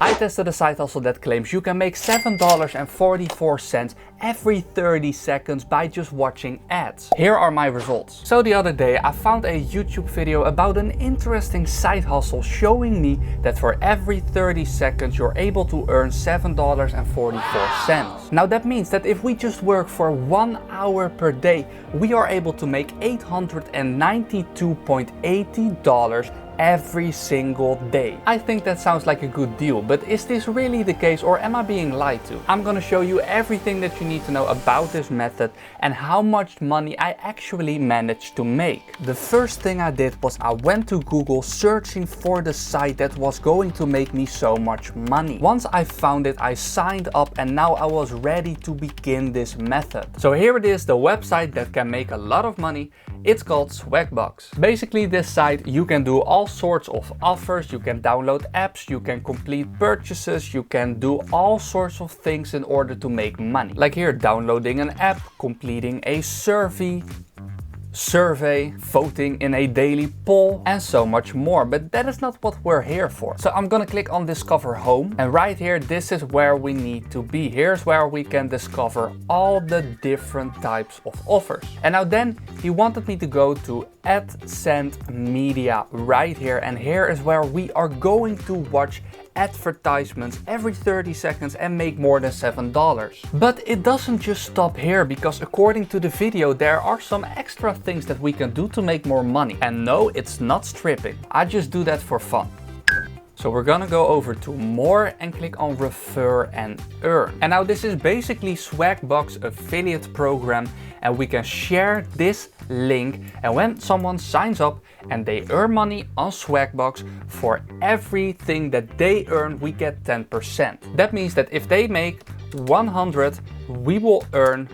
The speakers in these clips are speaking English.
I tested a side hustle that claims you can make $7.44 every 30 seconds by just watching ads. Here are my results. So the other day I found a YouTube video about an interesting side hustle showing me that for every 30 seconds you're able to earn $7.44. Now that means that if we just work for 1 hour per day, we are able to make $892.80 every single day. I think that sounds like a good deal, but is this really the case or am I being lied to? I'm gonna show you everything that you need to know about this method and how much money I actually managed to make. The first thing I did was I went to Google searching for the site that was going to make me so much money. Once I found it, I signed up and now I was ready to begin this method. So here it is, the website that can make a lot of money. It's called Swagbucks. Basically this site you can do all sorts of offers, you can download apps, you can complete purchases, you can do all sorts of things in order to make money. Like here, downloading an app, completing a survey, voting in a daily poll, and so much more. But that is not what we're here for. So I'm gonna click on Discover Home, and right here, this is where we need to be. Here's where we can discover all the different types of offers. And now then, he wanted me to go to AdSense Media right here, and here is where we are going to watch advertisements every 30 seconds and make more than $7. But it doesn't just stop here, because according to the video there are some extra things that we can do to make more money. And no, it's not stripping. I just do that for fun. So we're gonna go over to more and click on Refer and Earn. And now this is basically Swagbucks affiliate program, and we can share this link, and when someone signs up and they earn money on Swagbucks, for everything that they earn we get 10%. That means that if they make 100, we will earn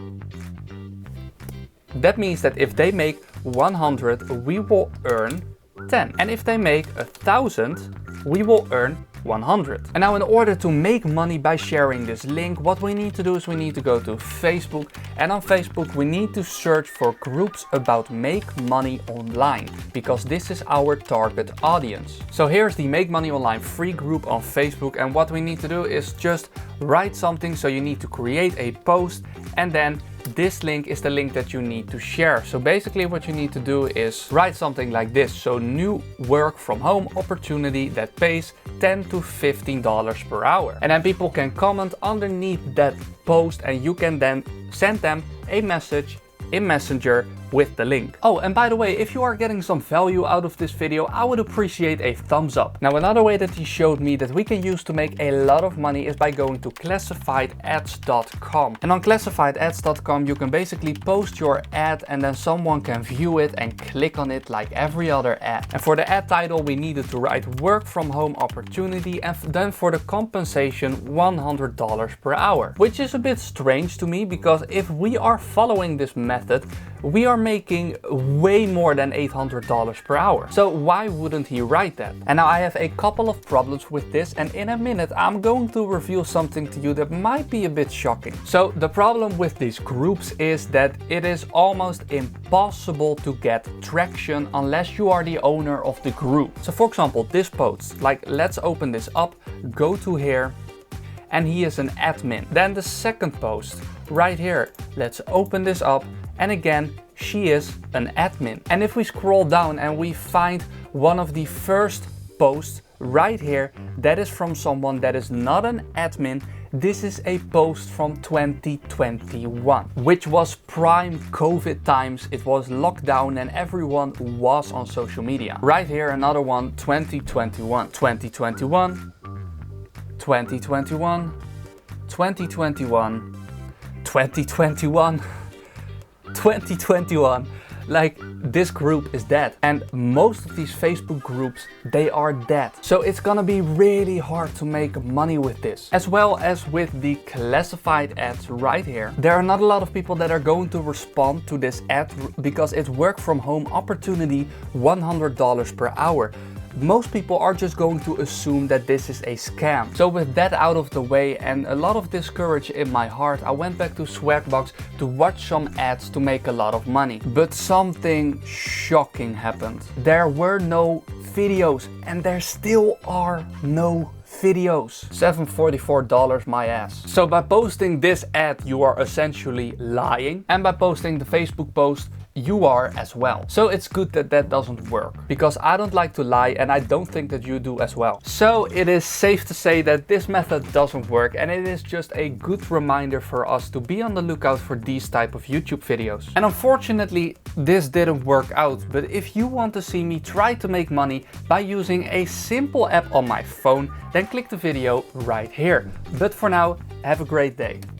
10. And if they make 1,000, we will earn 100. And now in order to make money by sharing this link, what we need to do is we need to go to Facebook, and on Facebook we need to search for groups about make money online, because this is our target audience. So here's the Make Money Online free group on Facebook, and what we need to do is just write something. So you need to create a post, and then this link is the link that you need to share. So basically what you need to do is write something like this. So new work from home opportunity that pays $10 to $15 per hour. And then people can comment underneath that post, and you can then send them a message in Messenger with the link. Oh, and by the way, if you are getting some value out of this video, I would appreciate a thumbs up. Now another way that he showed me that we can use to make a lot of money is by going to classifiedads.com. And on classifiedads.com you can basically post your ad, and then someone can view it and click on it like every other ad. And for the ad title we needed to write work from home opportunity, and then for the compensation $100 per hour. Which is a bit strange to me, because if we are following this method, we are making way more than $800 per hour. So why wouldn't he write that? And now I have a couple of problems with this, and in a minute I'm going to reveal something to you that might be a bit shocking. So the problem with these groups is that it is almost impossible to get traction unless you are the owner of the group. So for example, this post, like let's open this up, go to here, and he is an admin. Then the second post right here, let's open this up, and again she is an admin. And if we scroll down and we find one of the first posts right here, that is from someone that is not an admin. This is a post from 2021, which was prime COVID times. It was lockdown and everyone was on social media. Right here another one, 2021, 2021, 2021, 2021, 2021, 2021. Like, this group is dead, and most of these Facebook groups, they are dead. So it's gonna be really hard to make money with this. As well as with the classified ads right here. There are not a lot of people that are going to respond to this ad because it's work from home opportunity, $100 per hour. Most people are just going to assume that this is a scam. So with that out of the way and a lot of discourage in my heart, I went back to Swagbucks to watch some ads to make a lot of money. But something shocking happened. There were no videos, and there still are no videos. $744 my ass. So by posting this ad, you are essentially lying. And by posting the Facebook post, you are as well. So it's good that that doesn't work, because I don't like to lie and I don't think that you do as well. So it is safe to say that this method doesn't work, and it is just a good reminder for us to be on the lookout for these type of YouTube videos. And unfortunately, this didn't work out, but if you want to see me try to make money by using a simple app on my phone, then click the video right here. But for now, have a great day.